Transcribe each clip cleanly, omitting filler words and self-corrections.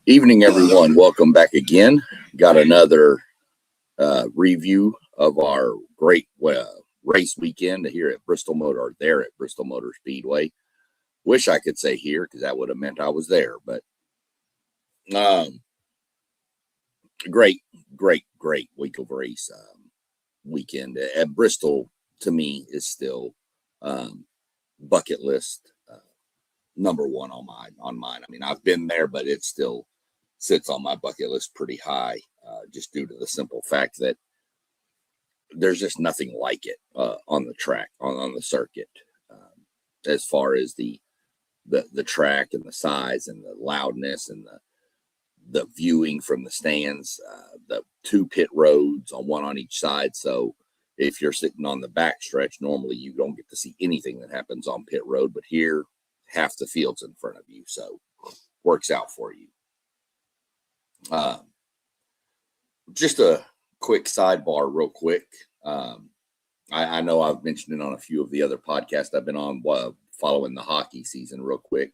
Evening, everyone. Welcome back again. Got another review of our great race weekend here at Bristol Motor, or there at Bristol Motor Speedway. Wish I could say here because that would have meant I was there, but great week of race weekend at Bristol. To me, is still bucket list number one on mine. I mean, I've been there, but it still sits on my bucket list pretty high, just due to the simple fact that there's just nothing like it on the track, on the circuit, as far as the track and the size and the loudness and the viewing from the stands, the two pit roads one on each side. So if you're sitting on the back stretch, normally you don't get to see anything that happens on pit road, but here half the field's in front of you, so works out for you. Just a quick sidebar real quick. I know I've mentioned it on a few of the other podcasts I've been on, following the hockey season real quick.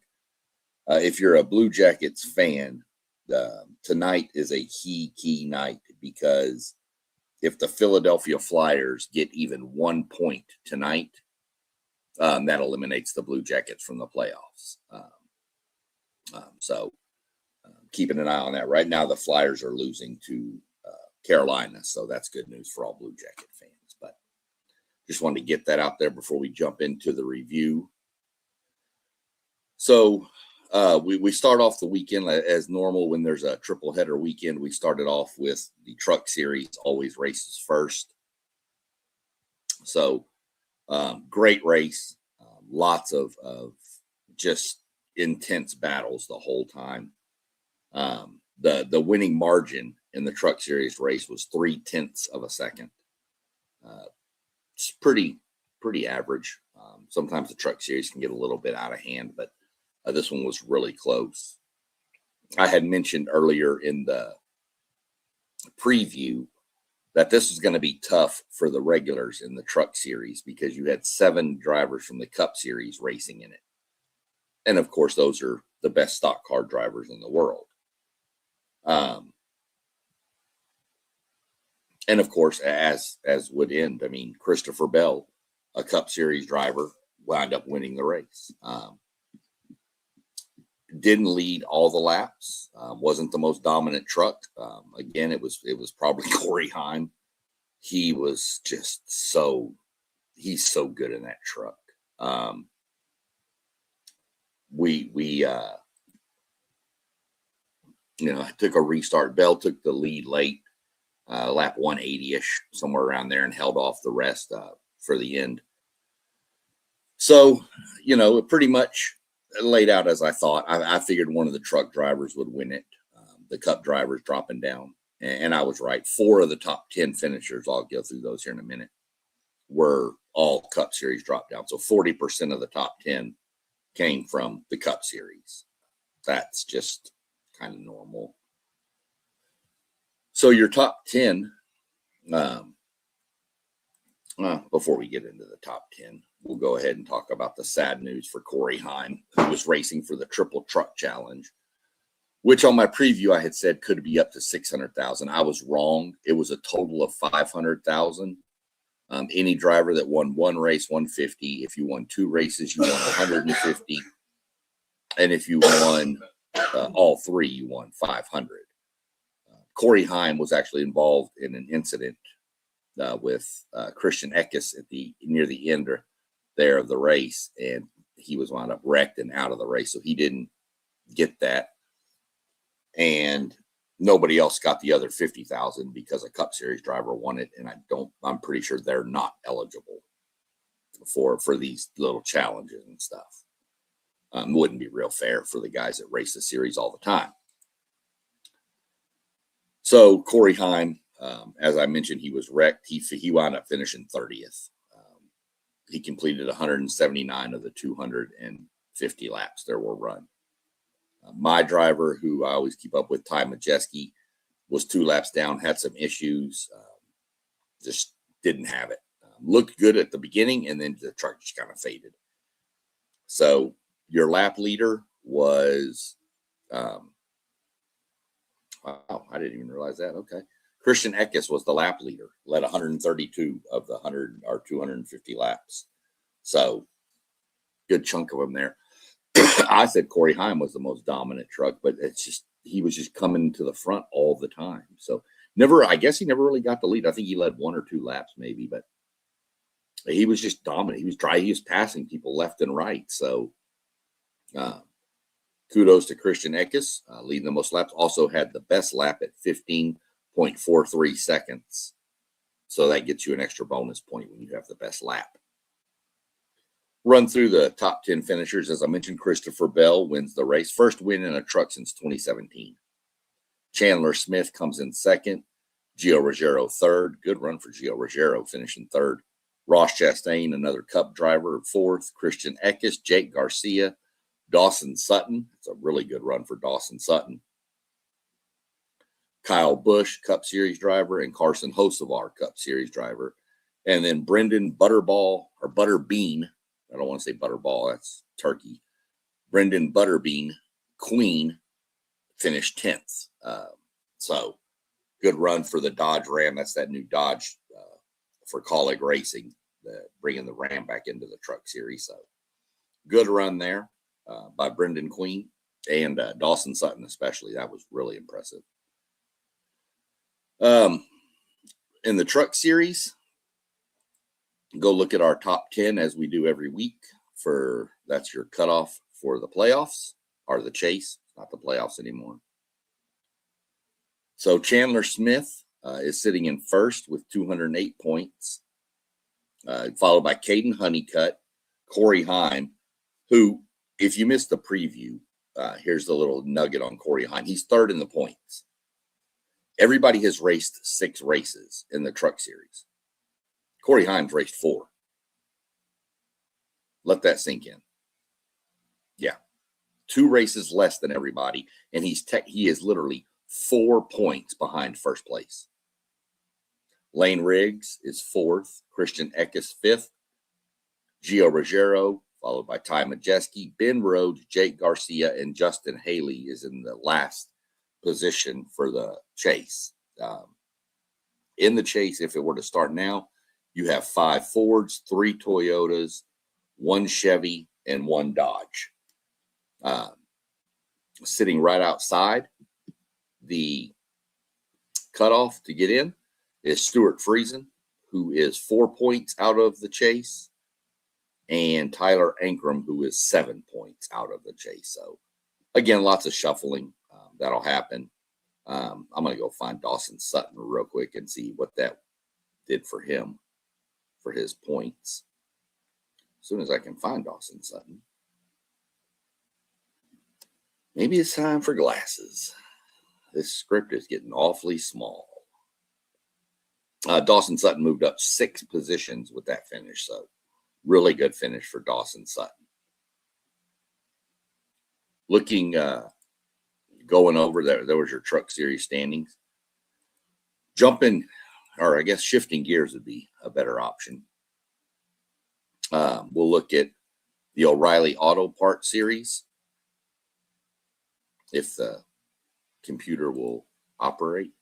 If you're a Blue Jackets fan, tonight is a key night, because if the Philadelphia Flyers get even 1 point tonight, that eliminates the Blue Jackets from the playoffs. So keeping an eye on that. Right now, the Flyers are losing to Carolina, so that's good news for all Blue Jacket fans. But just wanted to get that out there before we jump into the review. So we start off the weekend as normal. When there's a triple header weekend, we started off with the Truck Series, always races first. So great race, lots of just intense battles the whole time. The winning margin in the Truck Series race was 0.3 of a second. It's pretty average. Sometimes the Truck Series can get a little bit out of hand, but this one was really close. I had mentioned earlier in the preview that this was going to be tough for the regulars in the Truck Series, because you had 7 drivers from the Cup Series racing in it. And of course, those are the best stock car drivers in the world. And of course, as would end, I mean, Christopher Bell, a Cup Series driver, wound up winning the race. Didn't lead all the laps, wasn't the most dominant truck. Again, it was probably Corey Heim. He was just he's so good in that truck. Took a restart. Bell took the lead late, lap 180-ish, somewhere around there, and held off the rest for the end. So, it pretty much laid out as I thought. I figured one of the truck drivers would win it. The Cup drivers dropping down, and I was right. 4 of the top 10 finishers, I'll go through those here in a minute, were all Cup Series drop down. So 40% of the top 10 came from the Cup Series. That's just kind of normal. So your top 10, before we get into the top 10, we'll go ahead and talk about the sad news for Corey Heim, who was racing for the Triple Truck Challenge, which on my preview I had said could be up to 600,000. I was wrong. It was a total of 500,000. Any driver that won one race, 150. If you won 2 races, you won 150. And if you won all 3, you won 500. Corey Heim was actually involved in an incident with Christian Eckes near the end there of the race, and he was wound up wrecked and out of the race, so he didn't get that. And nobody else got the other 50,000 because a Cup Series driver won it, and I'm pretty sure they're not eligible for these little challenges and stuff. Wouldn't be real fair for the guys that race the series all the time. So Corey Heim, as I mentioned, he was wrecked. He wound up finishing 30th. He completed 179 of the 250 laps there were run. My driver, who I always keep up with, Ty Majeski, was 2 laps down, had some issues, just didn't have it. Looked good at the beginning, and then the truck just kind of faded. So your lap leader was Wow, I didn't even realize that. Okay. Christian Eckes was the lap leader, led 132 of the 100 or 250 laps. So good chunk of them there. I said Corey Heim was the most dominant truck, but it's just he was just coming to the front all the time. So I guess he never really got the lead. I think he led 1 or 2 laps maybe, but he was just dominant. He was passing people left and right. So kudos to Christian Eckes, leading the most laps. Also had the best lap at 15.43 seconds. So that gets you an extra bonus point when you have the best lap. Run through the top 10 finishers. As I mentioned, Christopher Bell wins the race. First win in a truck since 2017. Chandler Smith comes in second. Gio Ruggiero third. Good run for Gio Ruggiero, finishing third. Ross Chastain, another Cup driver, fourth. Christian Eckes, Jake Garcia, Dawson Sutton. It's a really good run for Dawson Sutton. Kyle Busch, Cup Series driver, and Carson Hocevar, Cup Series driver. And then Brendan Butterbean. I don't want to say Butterball. That's turkey. Brendan Butterbean, Queen, finished 10th. So good run for the Dodge Ram. That's that new Dodge for Colleague Racing, bringing the Ram back into the Truck Series. So good run there by Brendan Queen and Dawson Sutton especially. That was really impressive. In the Truck Series, go look at our top 10 as we do every week. That's your cutoff for the playoffs or the chase, not the playoffs anymore. So Chandler Smith is sitting in first with 208 points, followed by Caden Honeycutt, Corey Heim, who, if you missed the preview, here's the little nugget on Corey Heim. He's third in the points. Everybody has raced 6 races in the Truck Series. Corey Heim's raced 4. Let that sink in. Yeah. 2 races less than everybody, and he is literally 4 points behind first place. Lane Riggs is 4th, Christian Eckes 5th, Gio Ruggiero, followed by Ty Majeski, Ben Rhodes, Jake Garcia, and Justin Haley is in the last position for the chase. In the chase, if it were to start now, you have 5 Fords, 3 Toyotas, 1 Chevy, and 1 Dodge. Sitting right outside the cutoff to get in is Stuart Friesen, who is 4 points out of the chase, and Tyler Ankrum, who is 7 points out of the chase. So, again, lots of shuffling. That'll happen. I'm going to go find Dawson Sutton real quick and see what that did for him, for his points. As soon as I can find Dawson Sutton. Maybe it's time for glasses. This script is getting awfully small. Dawson Sutton moved up 6 positions with that finish. So really good finish for Dawson Sutton. Looking, going over there was your Truck Series standings. Jumping, or I guess shifting gears would be a better option. We'll look at the O'Reilly Auto Parts Series, if the computer will operate,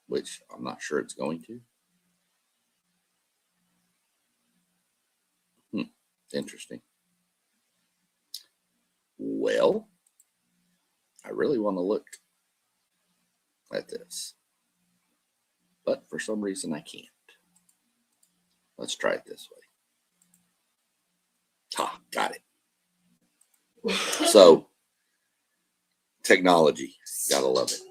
which I'm not sure it's going to. Interesting. Well, I really want to look at this, but for some reason I can't. Let's try it this way. Got it. So, technology, gotta love it.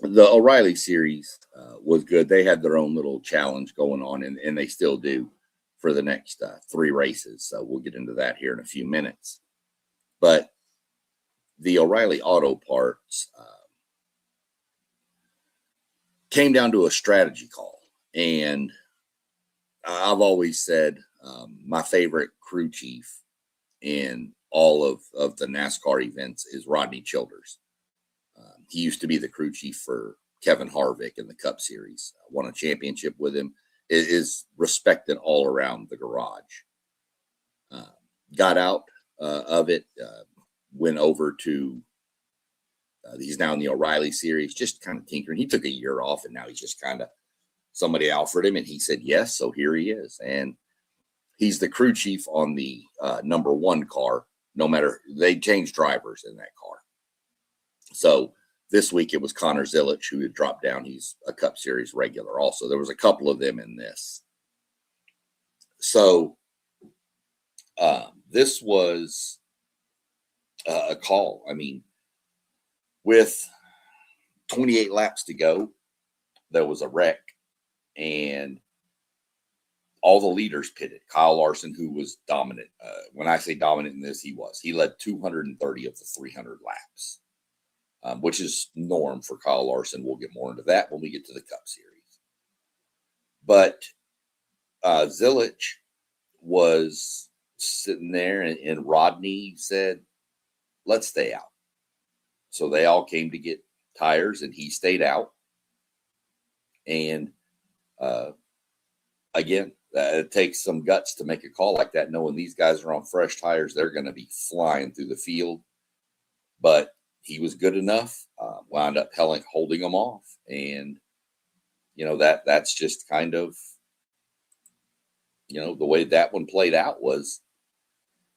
The O'Reilly series was good. They had their own little challenge going on, and they still do for the next 3 races. So we'll get into that here in a few minutes. But the O'Reilly Auto Parts came down to a strategy call. And I've always said my favorite crew chief in all of the NASCAR events is Rodney Childers. He used to be the crew chief for Kevin Harvick in the Cup Series. Won a championship with him. Is respected all around the garage. Got out of it. went over to, he's now in the O'Reilly series, just kind of tinkering. He took a year off, and now he's just kind of, somebody offered him, and he said yes, so here he is. And he's the crew chief on the number 1 car, no matter, they changed drivers in that car. So this week it was Connor Zilic who had dropped down. He's a Cup Series regular also. There was a couple of them in this. So this was a call. I mean, with 28 laps to go, there was a wreck, and all the leaders pitted. Kyle Larson, who was dominant. When I say dominant in this, he led 230 of the 300 laps, which is norm for Kyle Larson. We'll get more into that when we get to the Cup Series. But Zilic was sitting there, and Rodney said, let's stay out. So they all came to get tires, and he stayed out. And again, it takes some guts to make a call like that, knowing these guys are on fresh tires. They're going to be flying through the field. But he was good enough, wound up holding them off. And, that's just kind of, the way that one played out was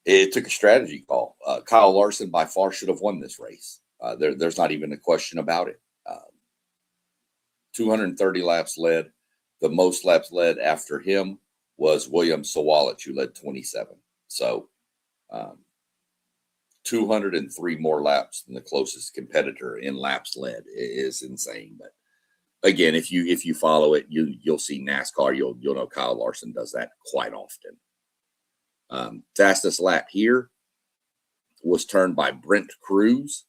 it took a strategy call. Kyle Larson by far should have won this race. There's not even a question about it. 230 laps led. The most laps led after him was William Sawalich, who led 27. So 203 more laps than the closest competitor in laps led is insane. But again, if you follow it, you'll see NASCAR. You'll know Kyle Larson does that quite often. Fastest lap here was turned by Brent Cruz,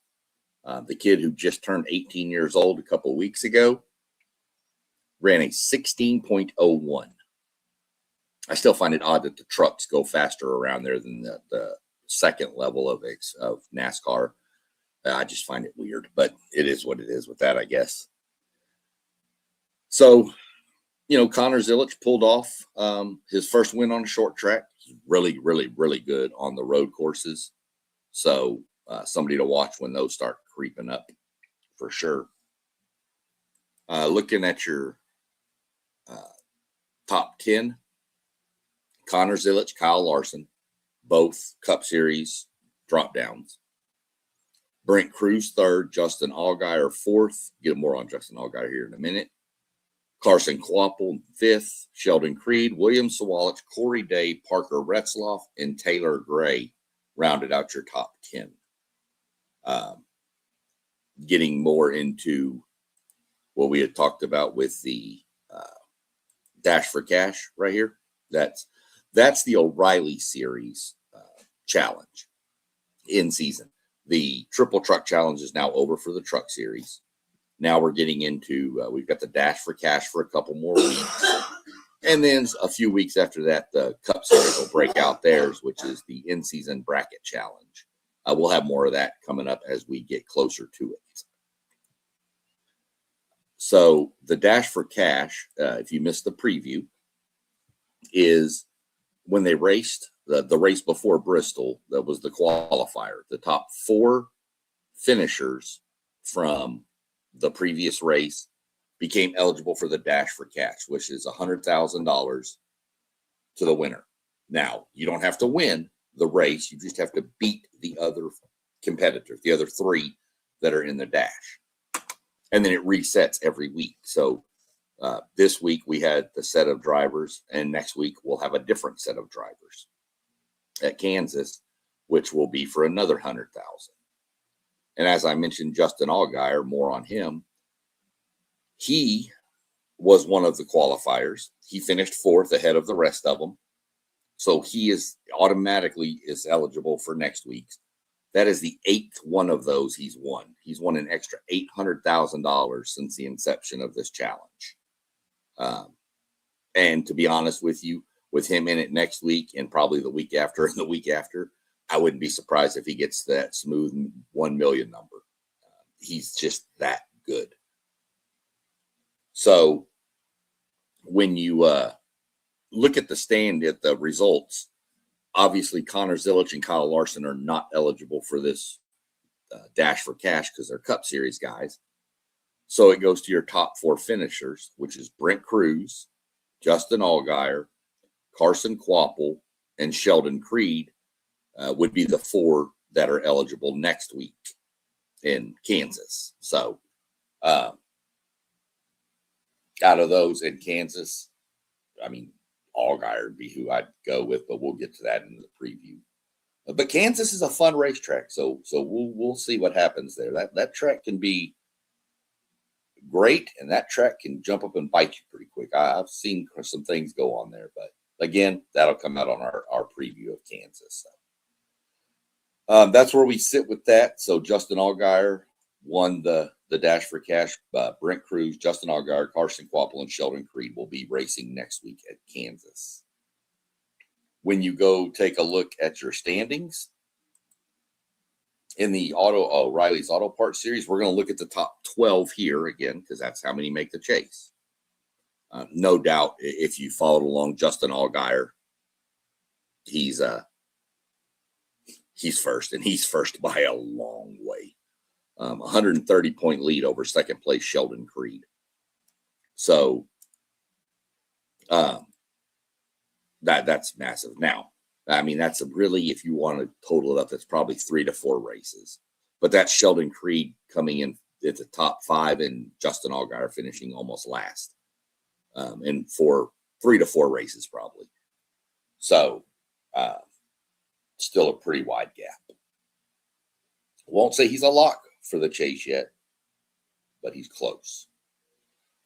the kid who just turned 18 years old a couple of weeks ago. Ran a 16.01. I still find it odd that the trucks go faster around there than the second level of NASCAR. I just find it weird, but it is what it is with that, I guess. So, Connor Zilic pulled off his first win on a short track. He's really, really, really good on the road courses. So somebody to watch when those start creeping up for sure. Looking at your top 10, Connor Zilic, Kyle Larson, both Cup Series drop downs. Brent Cruz third, Justin Allgaier fourth. Get more on Justin Allgaier here in a minute. Carson Kvapil fifth, Sheldon Creed, William Sawalich, Corey Day, Parker Retzloff, and Taylor Gray rounded out your top 10. Getting more into what we had talked about with the Dash for Cash right here. That's the O'Reilly Series challenge in season. The Triple Truck Challenge is now over for the Truck Series. Now we're getting into, we've got the Dash for Cash for a couple more weeks. And then a few weeks after that, the Cup Series will break out theirs, which is the in-season bracket challenge. We'll have more of that coming up as we get closer to it. So the Dash for Cash, if you missed the preview, is when they raced the race before Bristol. That was the qualifier. The top 4 finishers from the previous race became eligible for the Dash for Cash, which is $100,000 to the winner. Now, you don't have to win the race. You just have to beat the other competitors, the other 3 that are in the Dash. And then it resets every week. So this week we had the set of drivers, and next week we'll have a different set of drivers at Kansas, which will be for another $100,000. And as I mentioned, Justin Allgaier, more on him. He was one of the qualifiers. He finished 4th ahead of the rest of them. So he is automatically eligible for next week's. That is the 8th one of those he's won. He's won an extra $800,000 since the inception of this challenge. And to be honest with you, with him in it next week and probably the week after and the week after, I wouldn't be surprised if he gets that smooth 1 million number. He's just that good. So when you look at the results, Obviously, Connor Zilic and Kyle Larson are not eligible for this Dash for Cash because they're Cup Series guys. So it goes to your top 4 finishers, which is Brent Cruz, Justin Allgaier, Carson Kvapil, and Sheldon Creed would be the 4 that are eligible next week in Kansas. So out of those in Kansas, I mean, Allgaier would be who I'd go with, but we'll get to that in the preview. But Kansas is a fun racetrack, so we'll see what happens there. That track can be great, and that track can jump up and bite you pretty quick. I've seen some things go on there, but again, that'll come out on our preview of Kansas. So, that's where we sit with that. So Justin Allgaier won the Dash for Cash. Brent Cruz, Justin Allgaier, Carson Kvapil, and Sheldon Creed will be racing next week at Kansas. When you go take a look at your standings in the O'Reilly's Auto Parts Series, we're going to look at the top 12 here again, because that's how many make the chase. No doubt, if you followed along, Justin Allgaier, he's first, and he's first by a long way. 130-point lead over second place Sheldon Creed. So that's massive. Now, I mean, that's really, if you want to total it up, that's probably 3 to 4 races. But that's Sheldon Creed coming in at the top 5 and Justin Allgaier finishing almost last. And for 3 to 4 races probably. So still a pretty wide gap. Won't say he's a lock for the chase yet, but he's close.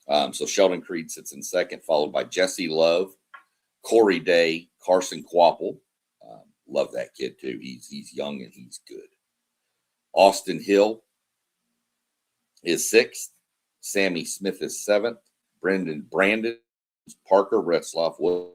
So Sheldon Creed sits in second, followed by Jesse Love, Corey Day, Carson Kvapil. Love that kid too. He's young and he's good. Austin Hill is 6th. Sammy Smith is 7th. Brandon Parker Retzloff will.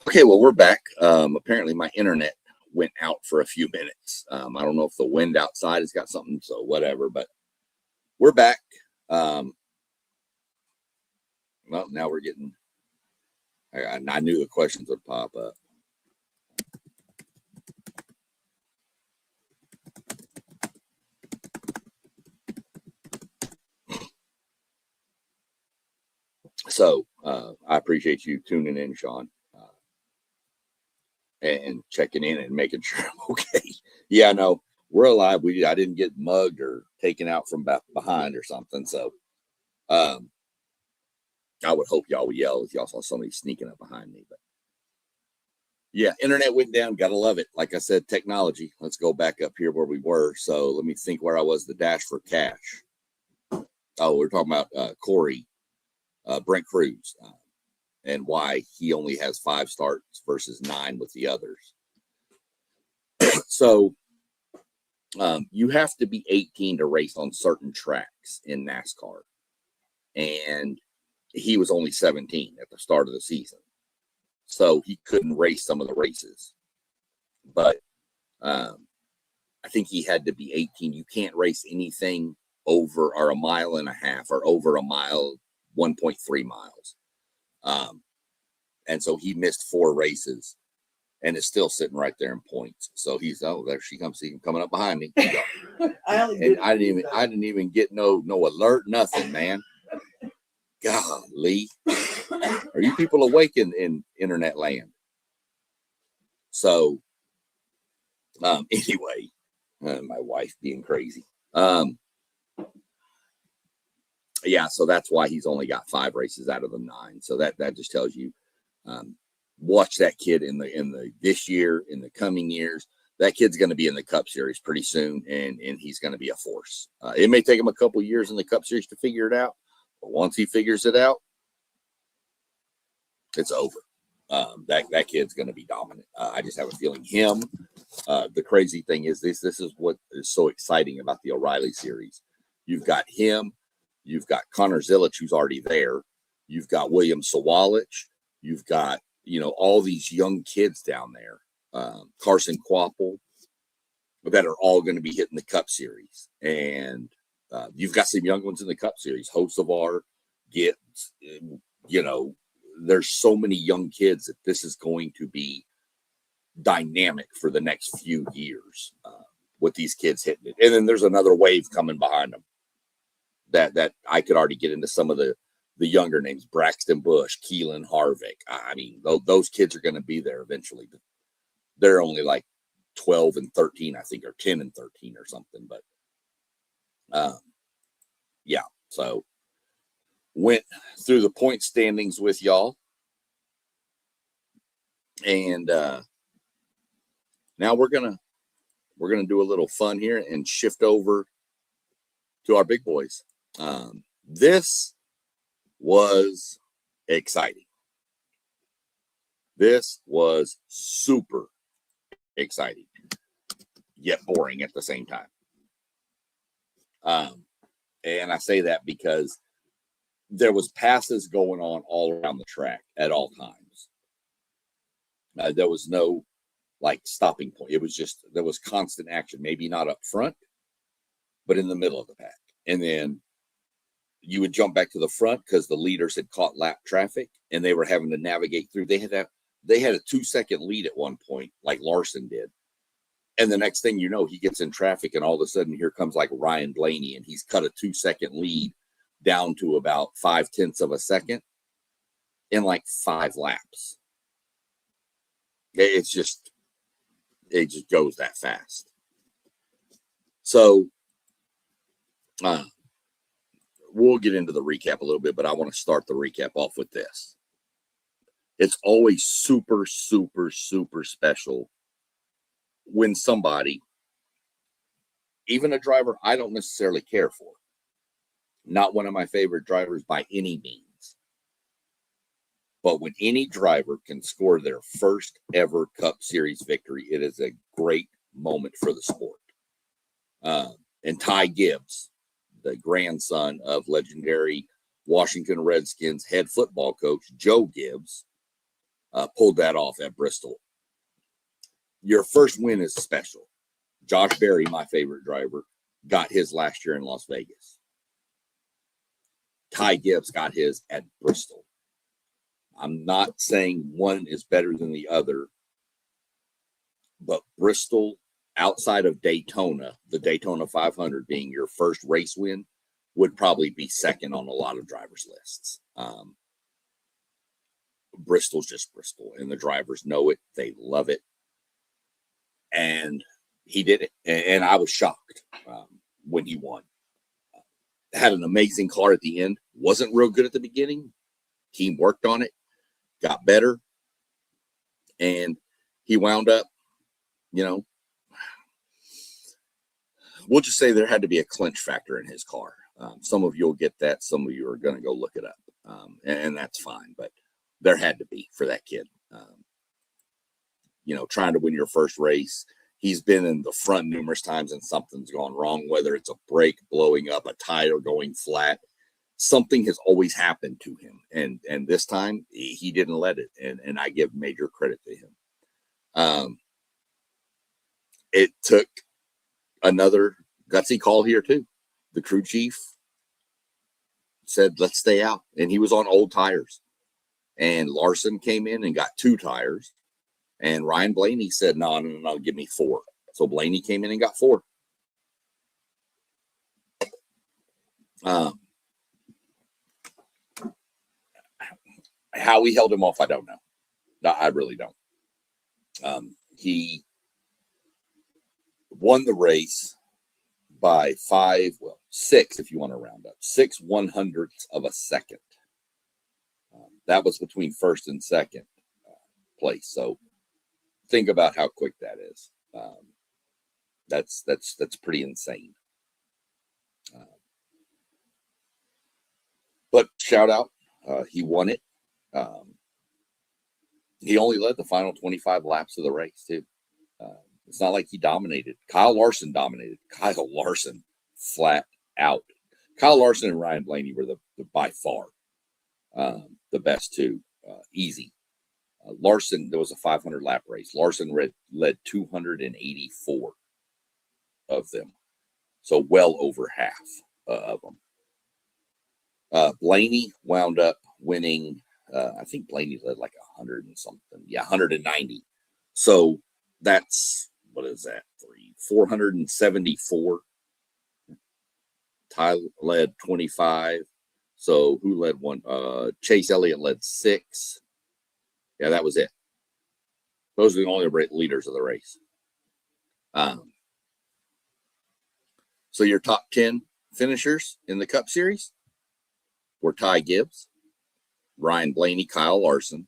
Okay, well, we're back. Apparently my internet went out for a few minutes. I don't know if the wind outside has got something, so whatever, but we're back. Well, now we're getting, I knew the questions would pop up. So I appreciate you tuning in, Sean, and checking in and making sure I'm okay. Yeah, no, we're alive. I didn't get mugged or taken out from behind or something. So I would hope y'all would yell if y'all saw somebody sneaking up behind me. But yeah, internet went down. Gotta love it. Like I said, technology. Let's go back up here where we were. So let me think where I was. The Dash for Cash. Oh, we're talking about Corey, Brent Cruz. and why he only has 5 starts versus 9 with the others. So you have to be 18 to race on certain tracks in NASCAR. And he was only 17 at the start of the season. So he couldn't race some of the races. But I think he had to be 18. You can't race anything over or a mile and a half or over a mile, 1.3 miles. And so he missed 4 races and is still sitting right there in points. So he's, oh, there she comes. See him coming up behind me. I didn't even get no alert, nothing, man. Golly. Are you people awake in internet land? So anyway, my wife being crazy. Yeah, so that's why he's only got 5 races out of the 9. So that just tells you, watch that kid in the this year, in the coming years. That kid's going to be in the Cup Series pretty soon, and he's going to be a force. It may take him a couple years in the Cup Series to figure it out, but once he figures it out, it's over. That kid's going to be dominant. I just have a feeling him. The crazy thing is this is what is so exciting about the O'Reilly series. You've got him. You've got Connor Zilic, who's already there. You've got William Sawalich. You've got, all these young kids down there. Carson Quapple, that are all going to be hitting the Cup Series. And you've got some young ones in the Cup Series. Hocevar, Gibbs, there's so many young kids that this is going to be dynamic for the next few years with these kids hitting it. And then there's another wave coming behind them that I could already get into some of the younger names, Braxton Bush, Keelan Harvick. I mean, those kids are going to be there eventually. But they're only like 12 and 13, I think, or 10 and 13 or something. But yeah, so went through the point standings with y'all. And now we're gonna do a little fun here and shift over to our big boys. This was exciting. This was super exciting, yet boring at the same time. And I say that because there was passes going on all around the track at all times. There was no stopping point. It was just, there was constant action, maybe not up front, but in the middle of the pack. And then you would jump back to the front because the leaders had caught lap traffic and they were having to navigate through. They had a 2-second lead at one point, like Larson did. And the next thing you know, he gets in traffic and all of a sudden here comes Ryan Blaney and he's cut a 2-second lead down to about 0.5 of a second in 5 laps. It just goes that fast. So we'll get into the recap a little bit, but I want to start the recap off with this. It's always super, super, super special when somebody, even a driver I don't necessarily care for, not one of my favorite drivers by any means, but when any driver can score their first ever Cup Series victory, it is a great moment for the sport. And Ty Gibbs, the grandson of legendary Washington Redskins head football coach Joe Gibbs, pulled that off at Bristol. Your first win is special. Josh Berry, my favorite driver, got his last year in Las Vegas. Ty Gibbs got his at Bristol. I'm not saying one is better than the other, but Bristol, outside of Daytona, the Daytona 500 being your first race win, would probably be second on a lot of drivers' lists. Bristol's just Bristol, and the drivers know it. They love it. And he did it. And I was shocked when he won. Had an amazing car at the end. Wasn't real good at the beginning. Team worked on it, got better. And he wound up, we'll just say there had to be a clinch factor in his car. Some of you will get that. Some of you are going to go look it up. And that's fine. But there had to be for that kid. Trying to win your first race. He's been in the front numerous times and something's gone wrong, whether it's a brake blowing up, a tire going flat. Something has always happened to him. And this time he didn't let it. And I give major credit to him. It took another gutsy call here too. The crew chief said, let's stay out. And he was on old tires. And Larson came in and got 2 tires. And Ryan Blaney said, no, give me 4. So Blaney came in and got 4. How he held him off, I don't know. No, I really don't. He won the race by 6, if you want to round up, 6 1/100ths of a second. That was between first and second place. So think about how quick that is. That's pretty insane. But shout out, he won it. He only led the final 25 laps of the race too. It's not like he dominated. Kyle Larson dominated. Kyle Larson flat out. Kyle Larson and Ryan Blaney were the by far the best 2. Easy. Larson, there was a 500 lap race. Larson led 284 of them. So well over half of them. Blaney wound up winning. I think Blaney led like 100 and something. Yeah, 190. So that's, what is that? 474. Ty led 25. So who led 1? Chase Elliott led 6. Yeah, that was it. Those are the only leaders of the race. So your top 10 finishers in the Cup Series were Ty Gibbs, Ryan Blaney, Kyle Larson,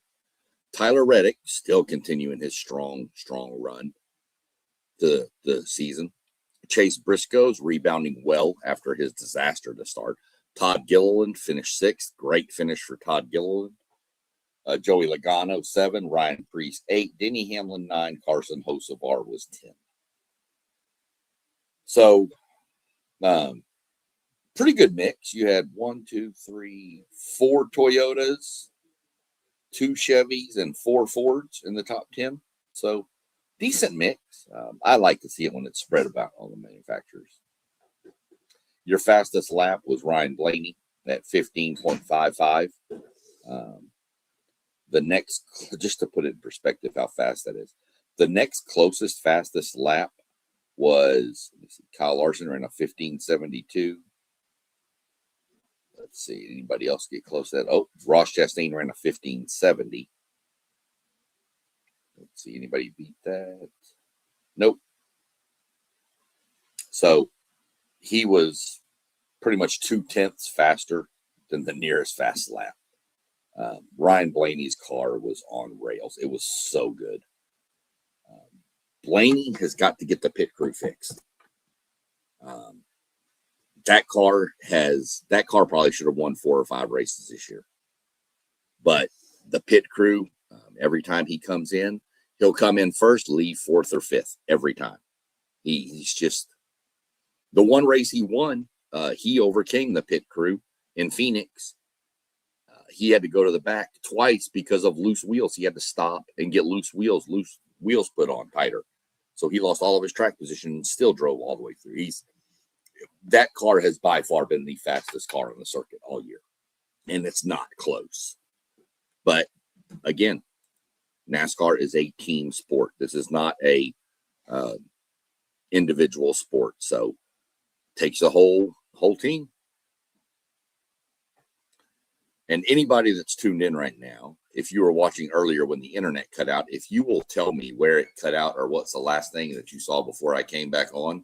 Tyler Reddick, still continuing his strong run to the season. Chase Briscoe's rebounding well after his disaster to start. Todd Gilliland finished 6th. Great finish for Todd Gilliland. Joey Logano, 7. Ryan Preece, 8. Denny Hamlin, 9. Carson Hocevar was 10. So, pretty good mix. You had 1, 2, 3, 4 Toyotas, 2 Chevys, and 4 Fords in the top 10. So, decent mix. I like to see it when it's spread about all the manufacturers. Your fastest lap was Ryan Blaney at 15.55. The next, just to put it in perspective how fast that is, the next closest fastest lap was, Kyle Larson ran a 15.72. Let's see, anybody else get close to that? Oh, Ross Chastain ran a 15.70. Let's see, anybody beat that? Nope. So he was pretty much 0.2 faster than the nearest fast lap. Ryan Blaney's car was on rails. It was so good. Blaney has got to get the pit crew fixed. That car probably should have won 4 or 5 races this year. But the pit crew, every time he comes in, he'll come in first, leave 4th or 5th every time. He's just, the one race he won, he overcame the pit crew in Phoenix. He had to go to the back twice because of loose wheels. He had to stop and get loose wheels put on tighter. So he lost all of his track position and still drove all the way through. That car has by far been the fastest car on the circuit all year. And it's not close. But again, NASCAR is a team sport. This is not a individual sport. So it takes a whole team. And anybody that's tuned in right now, if you were watching earlier when the internet cut out, if you will tell me where it cut out or what's the last thing that you saw before I came back on,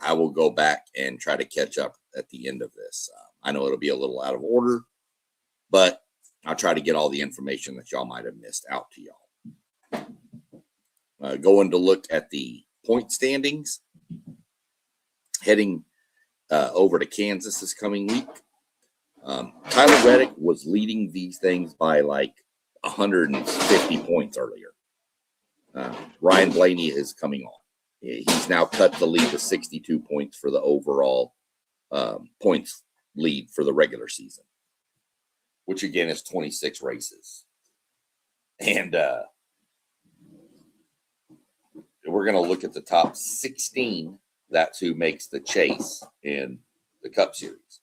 I will go back and try to catch up at the end of this. I know it'll be a little out of order, but I'll try to get all the information that y'all might have missed out to y'all. Going to look at the point standings, heading over to Kansas this coming week. Tyler Reddick was leading these things by like 150 points earlier. Ryan Blaney is coming on. He's now cut the lead to 62 points for the overall points lead for the regular season, which again is 26 races. And we're going to look at the top 16. That's who makes the chase in the Cup Series.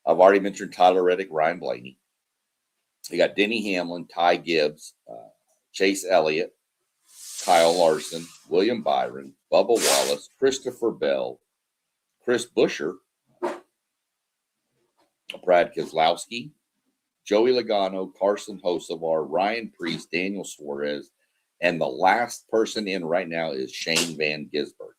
I've already mentioned Tyler Reddick, Ryan Blaney. You got Denny Hamlin, Ty Gibbs, Chase Elliott, Kyle Larson, William Byron, Bubba Wallace, Christopher Bell, Chris Buescher, Brad Keselowski, Joey Logano, Carson Hocevar, Ryan Preece, Daniel Suarez, and the last person in right now is Shane Van Gisbergen.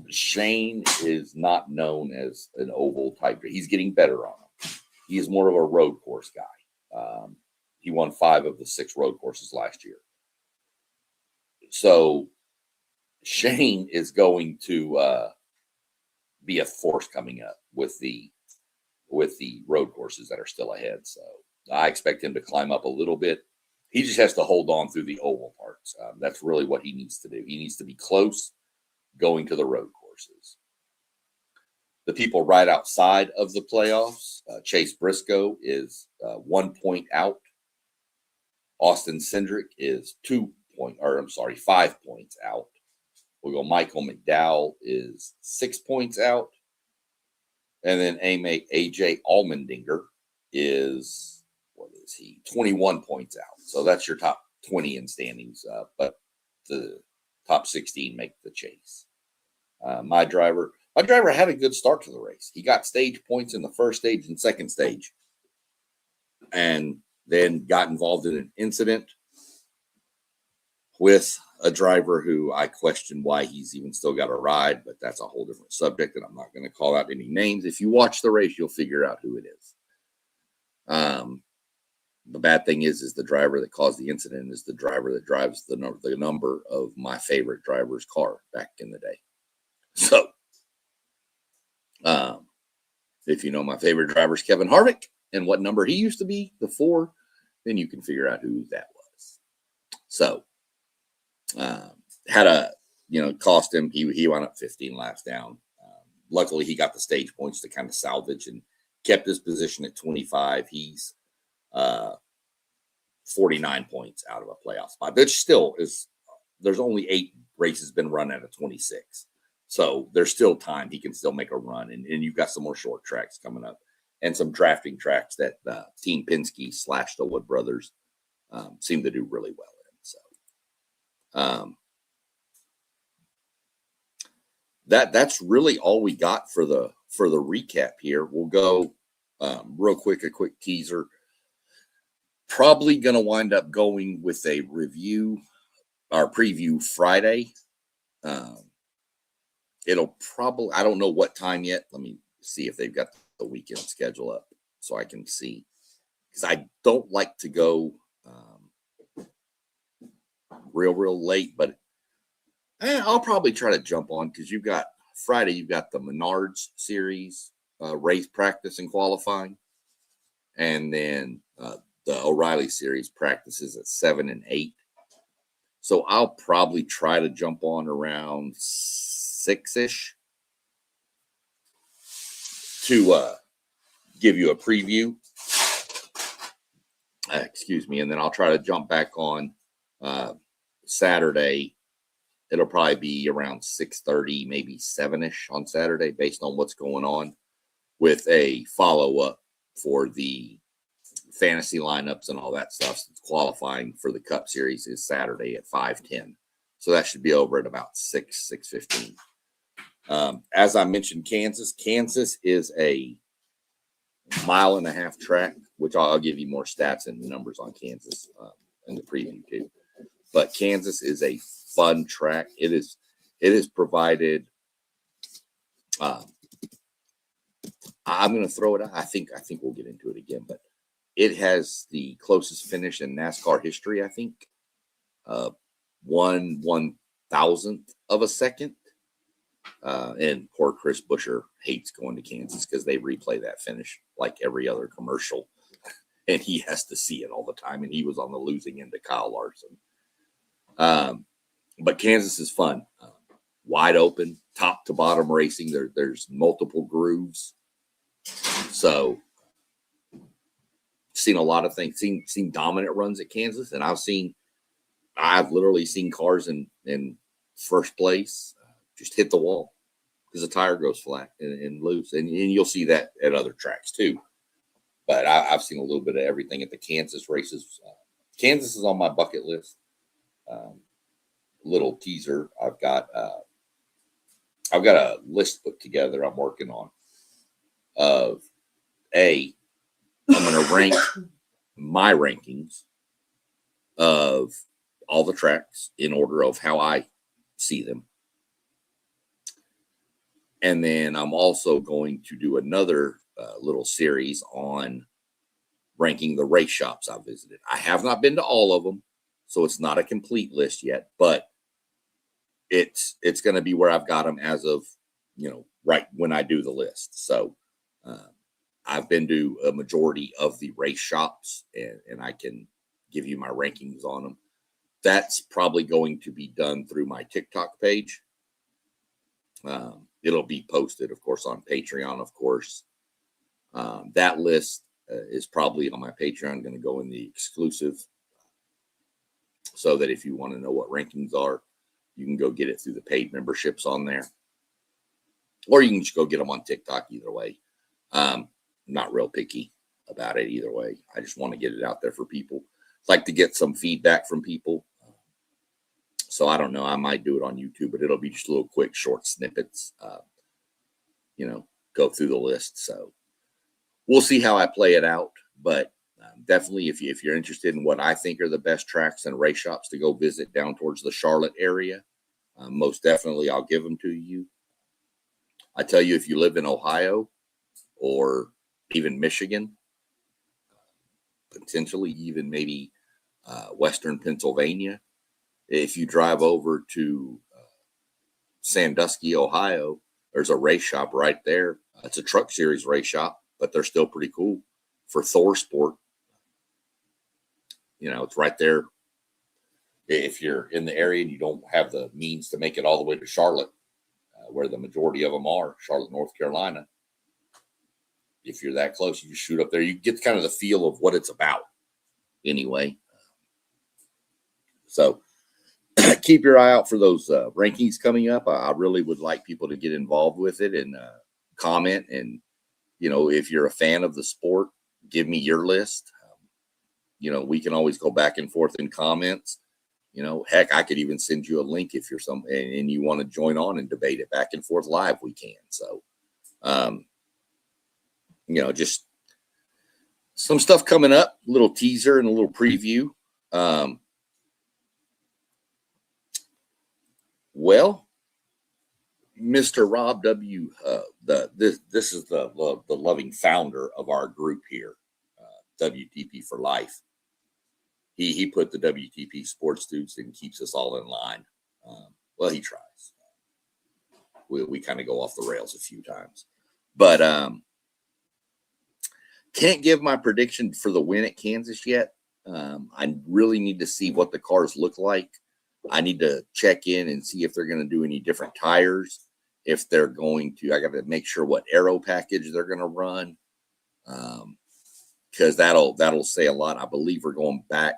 Shane is not known as an oval type. He's getting better on him. He is more of a road course guy. He won 5 of the 6 road courses last year. So Shane is going to be a force coming up with the road courses that are still ahead. So I expect him to climb up a little bit. He just has to hold on through the oval parts. That's really what he needs to do. He needs to be close going to the road courses. The people right outside of the playoffs, Chase Briscoe is 1 point out. Austin Cindric is 5 points out. We'll go Michael McDowell is 6 points out. And then AJ Allmendinger is, 21 points out. So that's your top 20 in standings. But the top 16 make the chase. My driver had a good start to the race. He got stage points in the first stage and second stage, and then got involved in an incident with a driver who I question why he's even still got a ride, but that's a whole different subject, and I'm not going to call out any names. If you watch the race, you'll figure out who it is. The bad thing is the driver that caused the incident is the driver that drives the number of my favorite driver's car back in the day. So, if you know my favorite driver is Kevin Harvick and what number he used to be before, then you can figure out who that was. So, cost him. He wound up 15 laps down. Luckily, he got the stage points to kind of salvage and kept his position at 25. He's 49 points out of a playoff spot, which still is. There's only 8 races been run out of 26. So there's still time. He can still make a run. And you've got some more short tracks coming up and some drafting tracks that Team Penske / the Wood Brothers seem to do really well in. So that's really all we got for the recap here. We'll go real quick, a quick teaser. Probably going to wind up going with a review or preview Friday. It'll probably, I don't know what time yet. Let me see if they've got the weekend schedule up so I can see. Because I don't like to go real late, but I'll probably try to jump on because you've got Friday, you've got the Menards series, race practice and qualifying. And then the O'Reilly series practices at 7 and 8. So I'll probably try to jump on around 6-ish to give you a preview. Excuse me. And then I'll try to jump back on Saturday. It'll probably be around 6:30, maybe 7-ish on Saturday, based on what's going on, with a follow-up for the fantasy lineups and all that stuff. Since qualifying for the Cup Series is Saturday at 5:10. So that should be over at about 6:15. As I mentioned, Kansas is a 1.5 mile track, which I'll give you more stats and numbers on Kansas in the preview too. But Kansas is a fun track. It is provided. I'm going to throw it out. I think we'll get into it again, but it has the closest finish in NASCAR history. I think 1/1000th of a second. And poor Chris Buescher hates going to Kansas because they replay that finish like every other commercial, and he has to see it all the time. And he was on the losing end of Kyle Larson. But Kansas is fun, wide open, top to bottom racing. There's multiple grooves, so seen a lot of things. Seen dominant runs at Kansas, and I've literally seen cars in first place just hit the wall because the tire goes flat and loose, and you'll see that at other tracks too. But I've seen a little bit of everything at the Kansas races. Kansas is on my bucket list. Little teaser. I've got a list put together I'm working on of I'm going to rank my rankings of all the tracks in order of how I see them. And then I'm also going to do another little series on ranking the race shops I visited. I have not been to all of them, so it's not a complete list yet, but it's going to be where I've got them as of, right when I do the list. So I've been to a majority of the race shops, and I can give you my rankings on them. That's probably going to be done through my TikTok page. It'll be posted, of course, on Patreon, of course. That list is probably on my Patreon, going to go in the exclusive, so that if you want to know what rankings are, you can go get it through the paid memberships on there, or you can just go get them on TikTok. Either way, not real picky about it either way. I just want to get it out there for people. Like to get some feedback from people. So I don't know. I might do it on YouTube, but it'll be just little quick, short snippets. Go through the list. So we'll see how I play it out. But definitely, if you're interested in what I think are the best tracks and race shops to go visit down towards the Charlotte area, most definitely I'll give them to you. I tell you, if you live in Ohio or even Michigan, potentially even maybe Western Pennsylvania, if you drive over to Sandusky, Ohio, there's a race shop right there. It's a truck series race shop, but they're still pretty cool for Thor Sport. It's right there. If you're in the area and you don't have the means to make it all the way to Charlotte, where the majority of them are, Charlotte, North Carolina, if you're that close, you just shoot up there. You get kind of the feel of what it's about anyway. So keep your eye out for those rankings coming up. I really would like people to get involved with it and comment. And, if you're a fan of the sport, give me your list. We can always go back and forth in comments. Heck, I could even send you a link if you're and you want to join on and debate it back and forth live, we can. So, just some stuff coming up, a little teaser and a little preview. Well, Mr. Rob W., this is the loving founder of our group here, WTP for Life. He put the WTP sports dudes and keeps us all in line. Well, he tries. We kind of go off the rails a few times, but can't give my prediction for the win at Kansas yet. I really need to see what the cars look like. I need to check in and see if they're going to do any different tires. If they're going to, I got to make sure what aero package they're going to run, because that'll say a lot. I believe we're going back.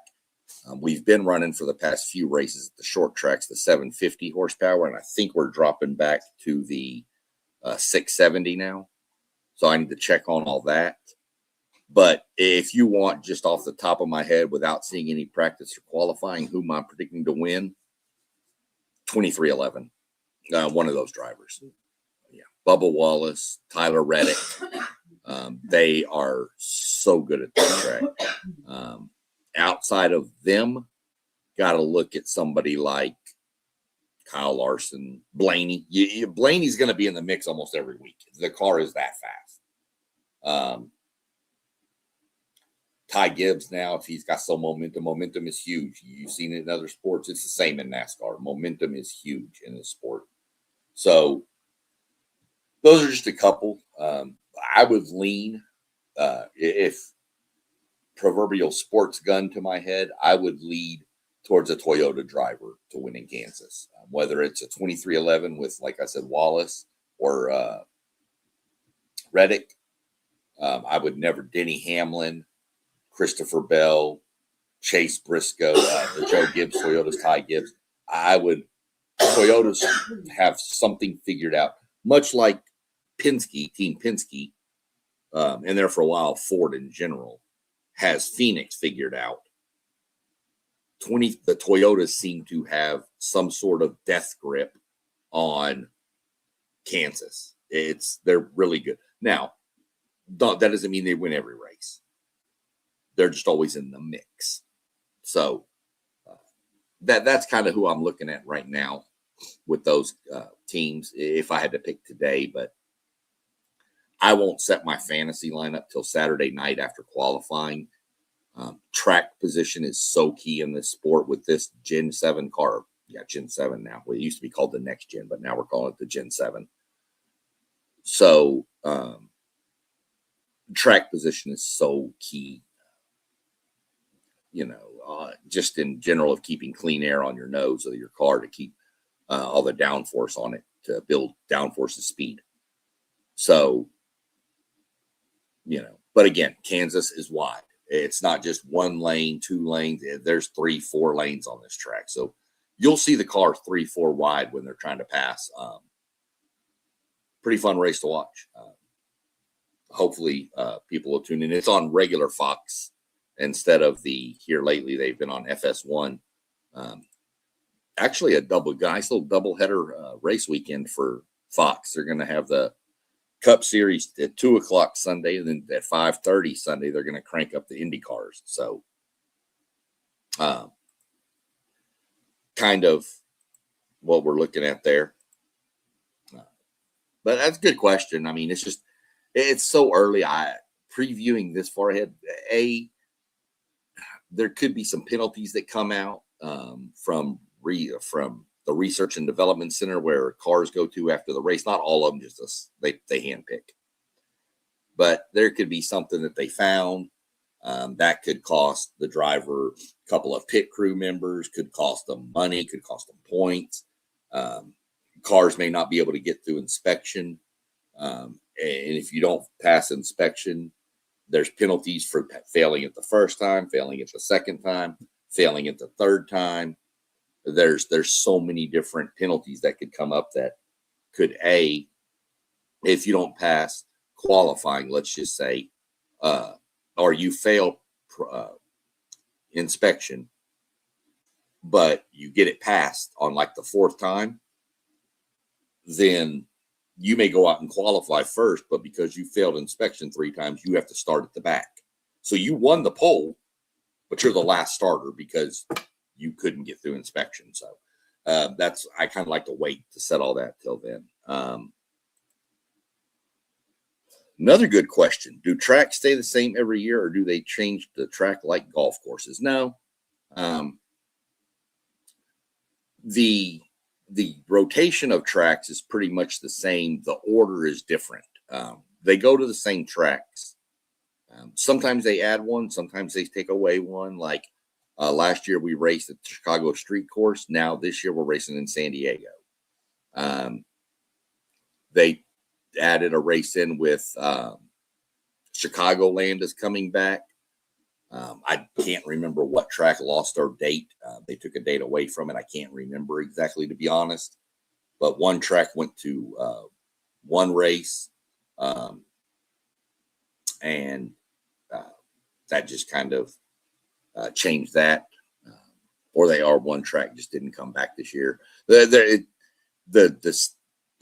We've been running for the past few races at the short tracks, the 750 horsepower, and I think we're dropping back to the 670 now. So I need to check on all that. But if you want, just off the top of my head, without seeing any practice or qualifying, whom I'm predicting to win, 2311. One of those drivers. Yeah. Bubba Wallace, Tyler Reddick. They are so good at this track. Outside of them, got to look at somebody like Kyle Larson, Blaney. Blaney's going to be in the mix almost every week. The car is that fast. Ty Gibbs now, if he's got some momentum is huge. You've seen it in other sports. It's the same in NASCAR. Momentum is huge in this sport. So those are just a couple. I would lean if proverbial sports gun to my head, I would lead towards a Toyota driver to win in Kansas, whether it's a 2311 with, like I said, Wallace or Reddick. I would never Denny Hamlin, Christopher Bell, Chase Briscoe, the Joe Gibbs, Toyota's Ty Gibbs. I would Toyotas have something figured out, much like Penske, Team Penske, and there for a while, Ford in general, has Phoenix figured out. The Toyotas seem to have some sort of death grip on Kansas. They're really good. Now, that doesn't mean they win every race. They're just always in the mix. So that's kind of who I'm looking at right now with those teams if I had to pick today. But I won't set my fantasy lineup till Saturday night after qualifying. Track position is so key in this sport with this Gen 7 car. Yeah, Gen 7 now. Well, it used to be called the next gen, but now we're calling it the Gen 7. So track position is so key, just in general of keeping clean air on your nose of your car to keep all the downforce on it to build downforce of speed. So, but again, Kansas is wide. It's not just one lane, 2 lanes. There's 3, 4 lanes on this track. So you'll see the car 3, 4 wide when they're trying to pass. Pretty fun race to watch. Hopefully people will tune in. It's on regular Fox instead of here lately. They've been on FS1. Actually a nice little doubleheader race weekend for Fox. They're going to have the Cup Series at 2:00 Sunday, and then at 5:30 Sunday, they're going to crank up the Indy cars. So kind of what we're looking at there. But that's a good question. I mean, it's so early. Previewing this far ahead, there could be some penalties that come out from the Research and Development Center where cars go to after the race. Not all of them, just they handpick. But there could be something that they found that could cost the driver a couple of pit crew members, could cost them money, could cost them points. Cars may not be able to get through inspection. And if you don't pass inspection, there's penalties for failing it the first time, failing it the second time, failing it the third time. There's so many different penalties that could come up that could, if you don't pass qualifying, let's just say, or you fail inspection, but you get it passed on like the 4th time, then you may go out and qualify first, but because you failed inspection 3 times, you have to start at the back. So you won the pole, but you're the last starter because you couldn't get through inspection. So I kind of like to wait to set all that till then. Another good question. Do tracks stay the same every year, or do they change the track like golf courses? No. The rotation of tracks is pretty much the same. The order is different. They go to the same tracks. Sometimes they add one. Sometimes they take away one. Like last year we raced at the Chicago Street Course. Now this year we're racing in San Diego. They added a race in with Chicagoland is coming back. I can't remember what track lost our date. They took a date away from it. I can't remember exactly, to be honest. But one track went to one race, and that just kind of changed that. Or one track just didn't come back this year. The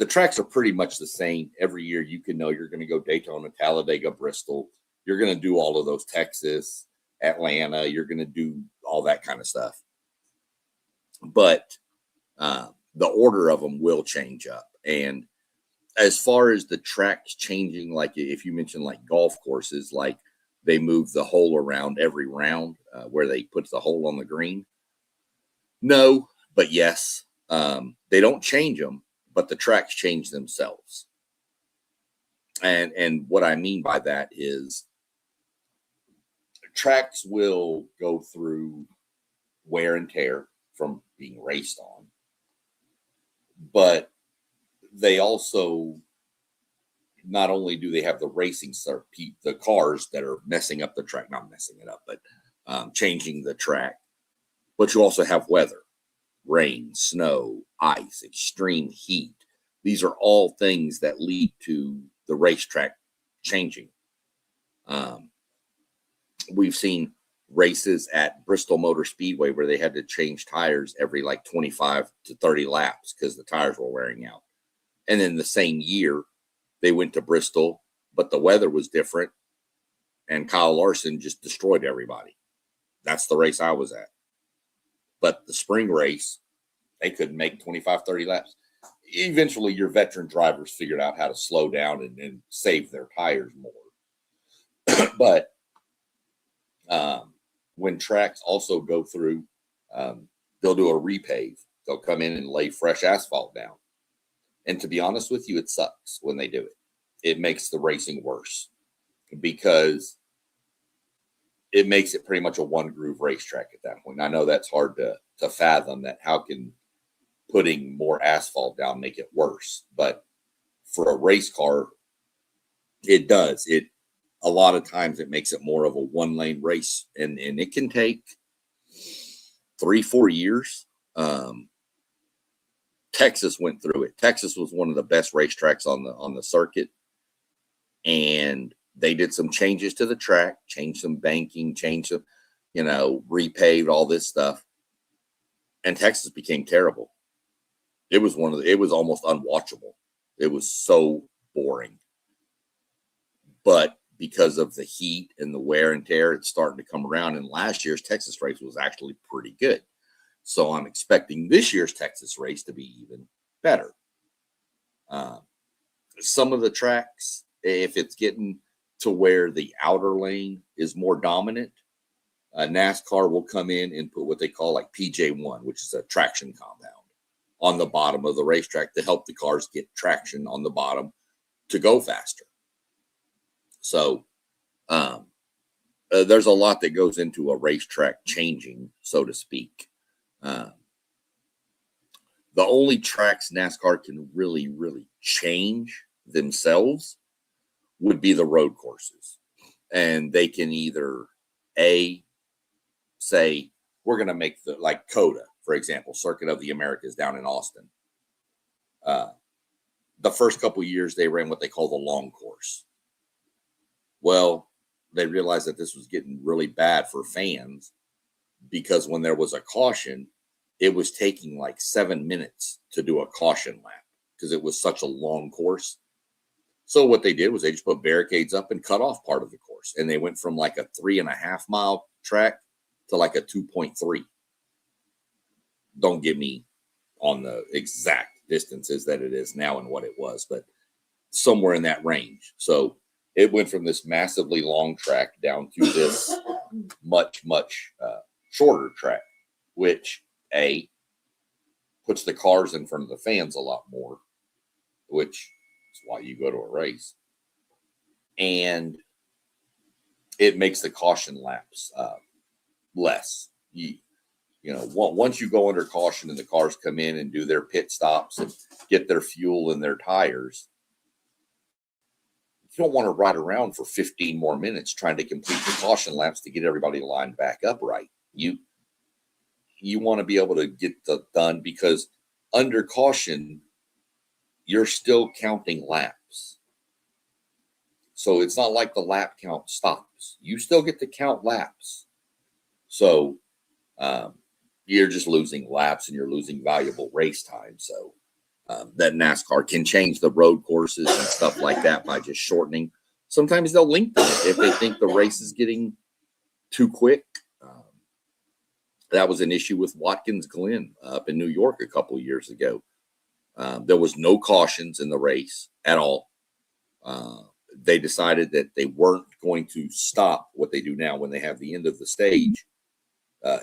tracks are pretty much the same every year. You can know you're going to go Daytona, Talladega, Bristol. You're going to do all of those, Texas, Atlanta. You're going to do all that kind of stuff. But the order of them will change up. And as far as the tracks changing, like if you mentioned like golf courses, like they move the hole around every round where they put the hole on the green. No, but yes. They don't change them, but the tracks change themselves. And what I mean by that is tracks will go through wear and tear from being raced on, but they also, not only do they have the racing the cars that are messing up the track, not messing it up, but changing the track, but you also have weather, rain, snow, ice, extreme heat. These are all things that lead to the racetrack changing. We've seen races at Bristol Motor Speedway where they had to change tires every like 25 to 30 laps because the tires were wearing out. And then the same year, they went to Bristol, but the weather was different, and Kyle Larson just destroyed everybody. That's the race I was at. But the spring race, they couldn't make 25, 30 laps. Eventually, your veteran drivers figured out how to slow down and save their tires more. But when tracks also go through, they'll do a repave. They'll come in and lay fresh asphalt down. And to be honest with you, it sucks when they do it. It makes the racing worse because it makes it pretty much a one groove racetrack at that point. I know that's hard to fathom, that how can putting more asphalt down make it worse? But for a race car, it does. A lot of times it makes it more of a one lane race, and it can take 3-4 years. Texas went through it. Texas was one of the best racetracks on the circuit, and they did some changes to the track, changed some banking, changed some, repaved all this stuff, and Texas became terrible. It was almost unwatchable. It was so boring. But because of the heat and the wear and tear, it's starting to come around. And last year's Texas race was actually pretty good. So I'm expecting this year's Texas race to be even better. Some of the tracks, if it's getting to where the outer lane is more dominant, NASCAR will come in and put what they call like PJ1, which is a traction compound, on the bottom of the racetrack to help the cars get traction on the bottom to go faster. So there's a lot that goes into a racetrack changing, so to speak. The only tracks NASCAR can really, really change themselves would be the road courses. And they can either say, we're going to make like COTA, for example, Circuit of the Americas down in Austin. The first couple of years, they ran what they call the long course. Well, they realized that this was getting really bad for fans because when there was a caution, it was taking like 7 minutes to do a caution lap because it was such a long course. So what they did was they just put barricades up and cut off part of the course. And they went from like a 3.5 mile track to like a 2.3. Don't get me on the exact distances that it is now and what it was, but somewhere in that range. So it went from this massively long track down to this much, much shorter track, which puts the cars in front of the fans a lot more, which is why you go to a race. And it makes the caution laps less. Once you go under caution and the cars come in and do their pit stops and get their fuel and their tires, you don't want to ride around for 15 more minutes trying to complete the caution laps to get everybody lined back up right. You want to be able to get done because under caution, you're still counting laps. So it's not like the lap count stops. You still get to count laps. So you're just losing laps and you're losing valuable race time. So that NASCAR can change the road courses and stuff like that by just shortening. Sometimes they'll lengthen it if they think the race is getting too quick. That was an issue with Watkins Glen up in New York a couple of years ago. There was no cautions in the race at all. They decided that they weren't going to stop what they do now when they have the end of the stage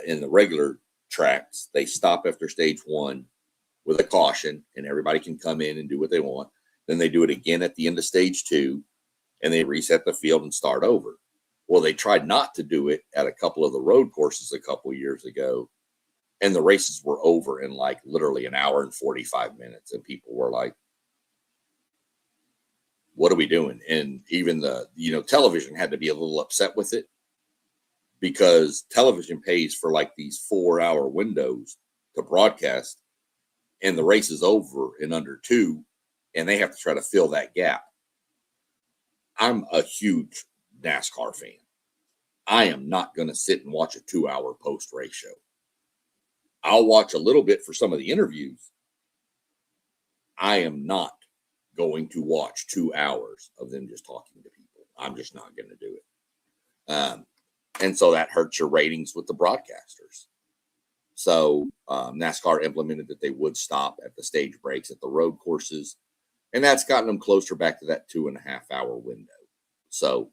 in the regular tracks. They stop after stage 1 with a caution, and everybody can come in and do what they want. Then they do it again at the end of stage 2, and they reset the field and start over. Well, they tried not to do it at a couple of the road courses a couple of years ago, and the races were over in like literally an hour and 45 minutes. And people were like, what are we doing? And even the, television had to be a little upset with it, because television pays for like these 4-hour windows to broadcast, and the race is over in under 2, and they have to try to fill that gap. I'm a huge NASCAR fan. I am not going to sit and watch a 2-hour post-race show. I'll watch a little bit for some of the interviews. I am not going to watch 2 hours of them just talking to people. I'm just not going to do it. And so that hurts your ratings with the broadcasters. So NASCAR implemented that they would stop at the stage breaks at the road courses, and that's gotten them closer back to that 2.5-hour window. So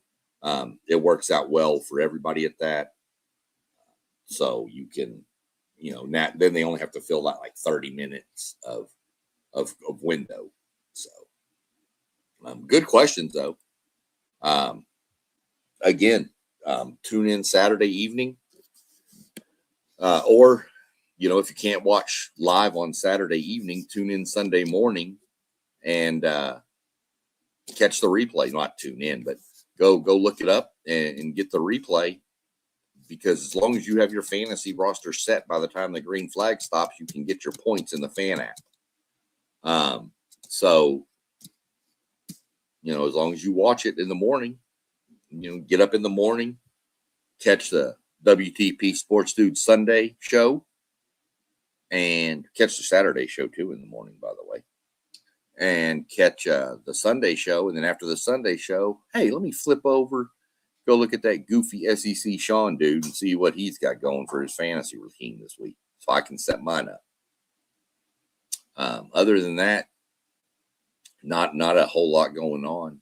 it works out well for everybody at that. So you can, then they only have to fill that like 30 minutes of window. So good questions though. Again, tune in Saturday evening, or if you can't watch live on Saturday evening, tune in Sunday morning and catch the replay. Not tune in, but go look it up and get the replay, because as long as you have your fantasy roster set by the time the green flag stops, you can get your points in the fan app. So as long as you watch it in the morning, get up in the morning, catch the WTP Sports Dude Sunday show, and catch the Saturday show too in the morning, by the way, and catch the Sunday show. And then after the Sunday show, hey, let me flip over, go look at that goofy SEC Sean dude and see what he's got going for his fantasy routine this week, so I can set mine up. Other than that, not a whole lot going on.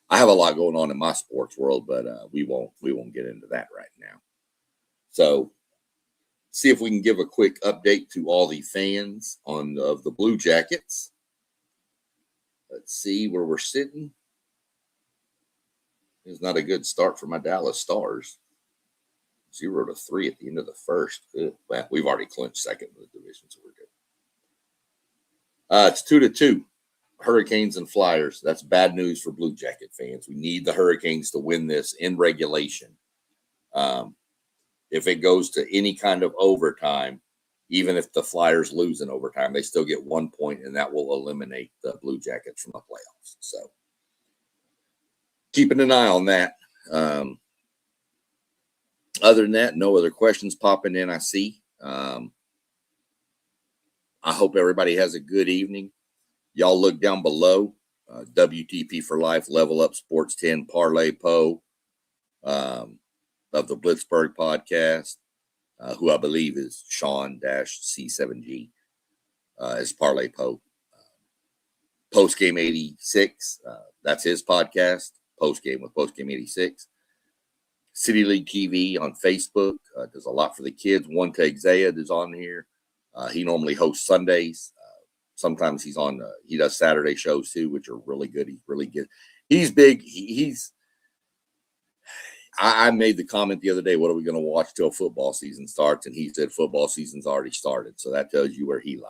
I have a lot going on in my sports world, but we won't get into that right now. So see if we can give a quick update to all the fans of the Blue Jackets. Let's see where we're sitting. It's not a good start for my Dallas Stars. 0-3 at the end of the first. Well, we've already clinched second in the division, so we're good. It's 2-2. Hurricanes and Flyers. That's bad news for Blue Jacket fans. We need the Hurricanes to win this in regulation. If it goes to any kind of overtime, even if the Flyers lose in overtime, they still get 1 point, and that will eliminate the Blue Jackets from the playoffs. So keeping an eye on that. Other than that, no other questions popping in, I see. I hope everybody has a good evening. Y'all look down below, WTP for Life, Level Up Sports 10, Parlay Poe of the Blitzburg podcast, who I believe is Sean-C7G, is Parlay Poe. Postgame 86, that's his podcast, Postgame with Postgame 86. City League TV on Facebook, does a lot for the kids. One Take Zayed is on here. He normally hosts Sundays. Sometimes he's on, he does Saturday shows too, which are really good. He's really good. He's big. I made the comment the other day, what are we going to watch till football season starts? And he said, football season's already started. So that tells you where he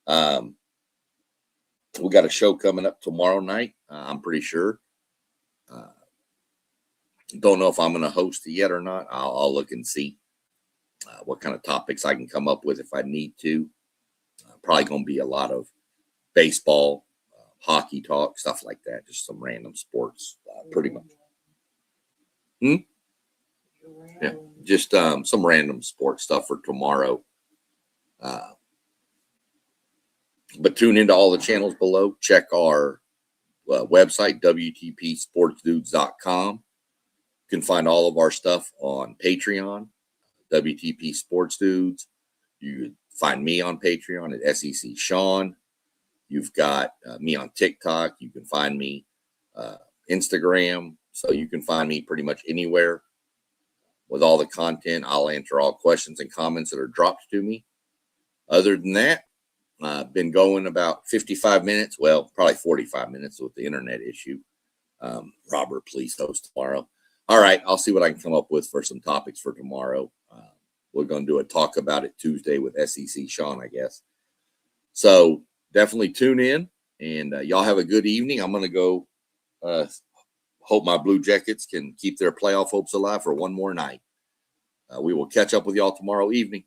lies. We got a show coming up tomorrow night. I'm pretty sure. Don't know if I'm going to host it yet or not. I'll look and see what kind of topics I can come up with if I need to. Probably going to be a lot of baseball, hockey talk, stuff like that. Just some random sports, pretty much. Yeah, just some random sports stuff for tomorrow. But tune into all the channels below. Check our website, WTPSportsDudes.com. You can find all of our stuff on Patreon, WTP Sports Dudes. You find me on Patreon at SEC Sean. You've got me on TikTok. You can find me Instagram. So you can find me pretty much anywhere with all the content. I'll answer all questions and comments that are dropped to me. Other than that, I've been going about 55 minutes. Well, probably 45 minutes with the internet issue. Robert, please host tomorrow. All right, I'll see what I can come up with for some topics for tomorrow. We're going to do a talk about it Tuesday with SEC Sean, I guess. So definitely tune in, and y'all have a good evening. I'm going to go hope my Blue Jackets can keep their playoff hopes alive for one more night. We will catch up with y'all tomorrow evening.